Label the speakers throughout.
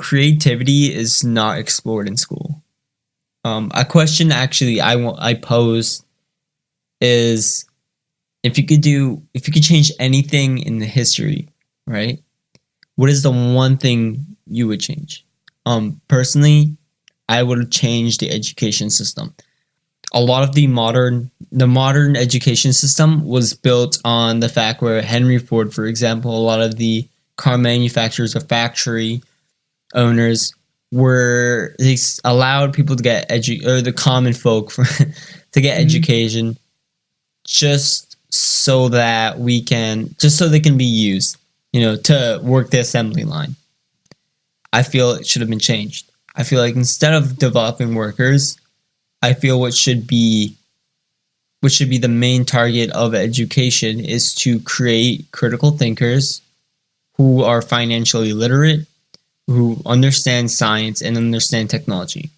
Speaker 1: creativity is not explored in school. A question actually I pose is, if you could change anything in the history, right? What is the one thing you would change? Personally, I would change the education system. A lot of the modern education system was built on the fact where Henry Ford, for example, a lot of the car manufacturers or factory owners they allowed people to get or the common folk to get education just so they can be used, to work the assembly line. I feel it should have been changed. I feel like instead of developing workers, I feel what should be the main target of education is to create critical thinkers who are financially literate, who understand science and understand technology.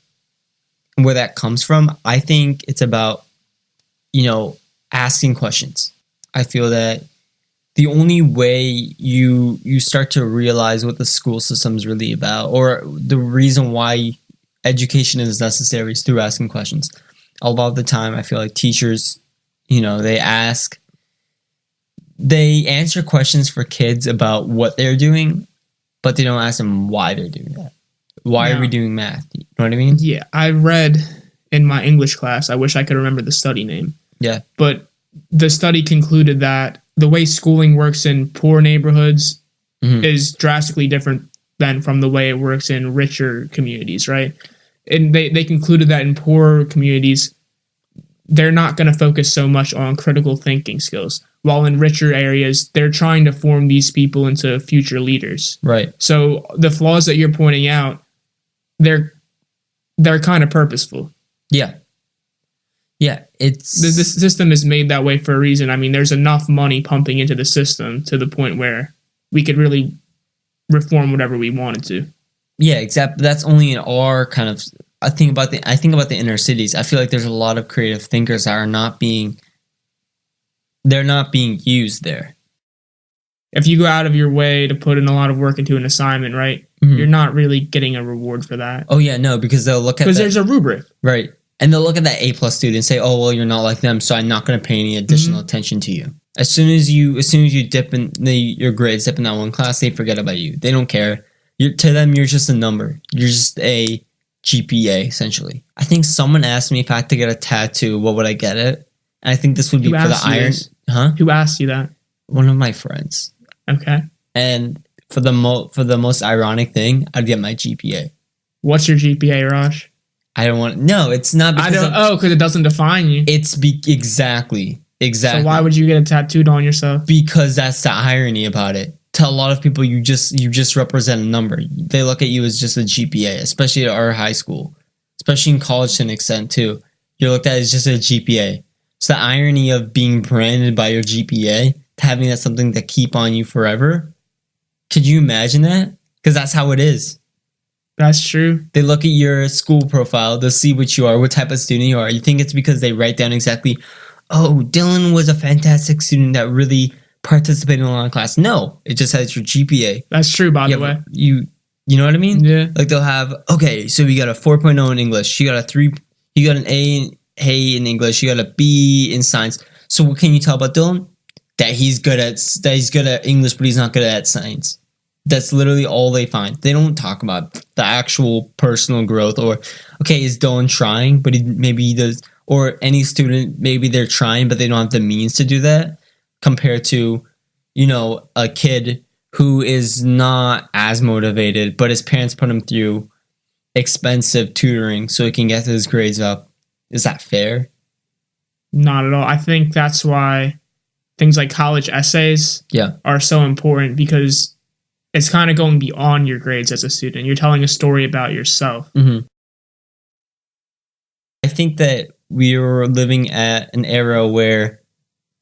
Speaker 1: And where that comes from, I think it's about, asking questions. I feel that the only way you start to realize what the school system is really about, or the reason why education is necessary, is through asking questions. A lot of the time, I feel like teachers, they answer questions for kids about what they're doing, but they don't ask them why they're doing that. Why are we doing math? You know what I mean?
Speaker 2: Yeah, I read in my English class, I wish I could remember the study name.
Speaker 1: Yeah.
Speaker 2: But the study concluded that the way schooling works in poor neighborhoods is drastically different than from the way it works in richer communities, right? And they concluded that in poor communities, they're not going to focus so much on critical thinking skills, while in richer areas, they're trying to form these people into future leaders.
Speaker 1: Right.
Speaker 2: So the flaws that you're pointing out, they're kind of purposeful.
Speaker 1: Yeah. Yeah,
Speaker 2: this system is made that way for a reason. I mean, there's enough money pumping into the system to the point where we could really reform whatever we wanted to.
Speaker 1: Yeah, exactly. That's only in our kind of. I think about the inner cities. I feel like there's a lot of creative thinkers that are not being used there.
Speaker 2: If you go out of your way to put in a lot of work into an assignment, right, you're not really getting a reward for that.
Speaker 1: Oh yeah, no, because they'll look at
Speaker 2: there's a rubric,
Speaker 1: right. And they'll look at that A+ student and say, "Oh, well, you're not like them, so I'm not going to pay any additional attention to you." As soon as you dip in your grades, dip in that one class, they forget about you. They don't care. To them, you're just a number. You're just a GPA, essentially. I think someone asked me if I had to get a tattoo, what would I get it? And I think this would be for the iron. Huh?
Speaker 2: Who asked you that?
Speaker 1: One of my friends.
Speaker 2: Okay.
Speaker 1: And for the most ironic thing, I'd get my GPA.
Speaker 2: What's your GPA, Raj?
Speaker 1: I don't want. No, it's not.
Speaker 2: Because it doesn't define you.
Speaker 1: It's exactly.
Speaker 2: So why would you get it tattooed on yourself?
Speaker 1: Because that's the irony about it. To a lot of people, you just represent a number. They look at you as just a GPA, especially at our high school, especially in college to an extent too. You're looked at as just a GPA. So the irony of being branded by your GPA, to having that something to keep on you forever. Could you imagine that? Because that's how it is.
Speaker 2: That's true.
Speaker 1: They look at your school profile. They'll see what you are, what type of student you are. You think it's because they write down exactly, oh, Dylan was a fantastic student that really participated in a lot of class. No, it just has your GPA.
Speaker 2: That's true, by the way.
Speaker 1: You know what I mean?
Speaker 2: Yeah.
Speaker 1: Like they'll have, okay, so you got a 4.0 in English. You got a 3, you got an A in English. You got a B in science. So what can you tell about Dylan? That he's good at English, but he's not good at science. That's literally all they find. They don't talk about the actual personal growth or, okay, is Dylan trying, but maybe he does, or any student, maybe they're trying, but they don't have the means to do that, compared to, a kid who is not as motivated, but his parents put him through expensive tutoring so he can get his grades up. Is that fair?
Speaker 2: Not at all. I think that's why things like college essays are so important, because it's kind of going beyond your grades as a student. You're telling a story about yourself.
Speaker 1: Mm-hmm. I think that we are living at an era where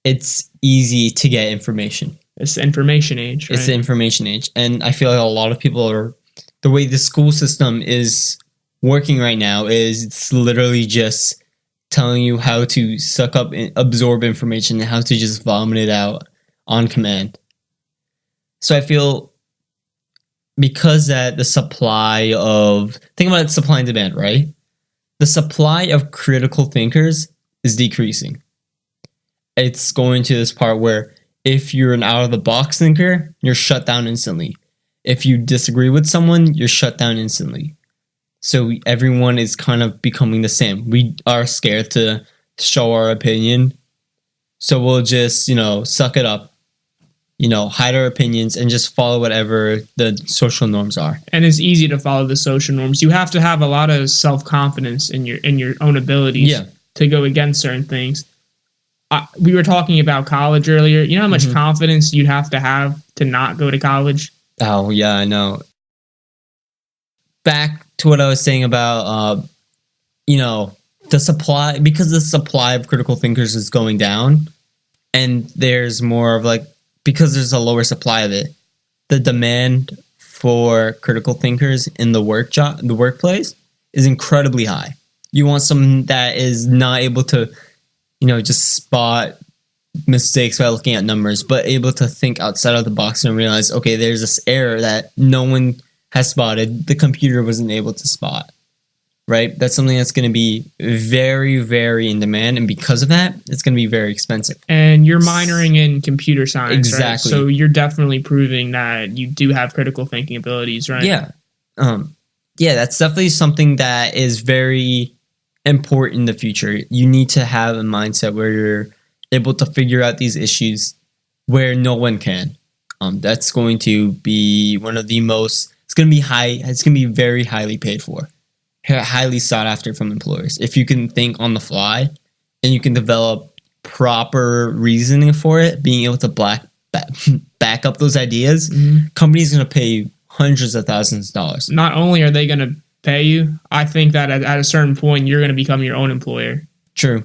Speaker 1: it's easy to get information.
Speaker 2: It's the information age, right?
Speaker 1: It's the information age. And I feel like a lot of people the way the school system is working right now is it's literally just telling you how to suck up and absorb information and how to just vomit it out on command. So I feel because that the supply of think about it, supply and demand, right? The supply of critical thinkers is decreasing. It's going to this part where if you're an out of the box thinker, you're shut down instantly. If you disagree with someone, you're shut down instantly. So everyone is kind of becoming the same. We are scared to show our opinion. So we'll just, suck it up, hide our opinions and just follow whatever the social norms are.
Speaker 2: And it's easy to follow the social norms. You have to have a lot of self-confidence in your own abilities to go against certain things. We were talking about college earlier. You know how much confidence you'd have to not go to college?
Speaker 1: Oh, yeah, I know. Back to what I was saying about, the supply, because the supply of critical thinkers is going down and there's more of because there's a lower supply of it, the demand for critical thinkers in the workplace is incredibly high. You want someone that is not able to, just spot mistakes by looking at numbers, but able to think outside of the box and realize, okay, there's this error that no one has spotted. The computer wasn't able to spot, right? That's something that's going to be very, very in demand. And because of that, it's going to be very expensive.
Speaker 2: And you're minoring in computer science,
Speaker 1: exactly.
Speaker 2: Right? So you're definitely proving that you do have critical thinking abilities, right?
Speaker 1: Yeah. That's definitely something that is very important in the future. You need to have a mindset where you're able to figure out these issues where no one can. That's going to be one of the most, it's going to be high, it's going to be very highly paid for, highly sought after from employers. If you can think on the fly and you can develop proper reasoning for it, being able to back up those ideas, companies are going to pay you hundreds of thousands of dollars.
Speaker 2: Not only are they going to pay you, I think that at a certain point, you're going to become your own employer.
Speaker 1: True.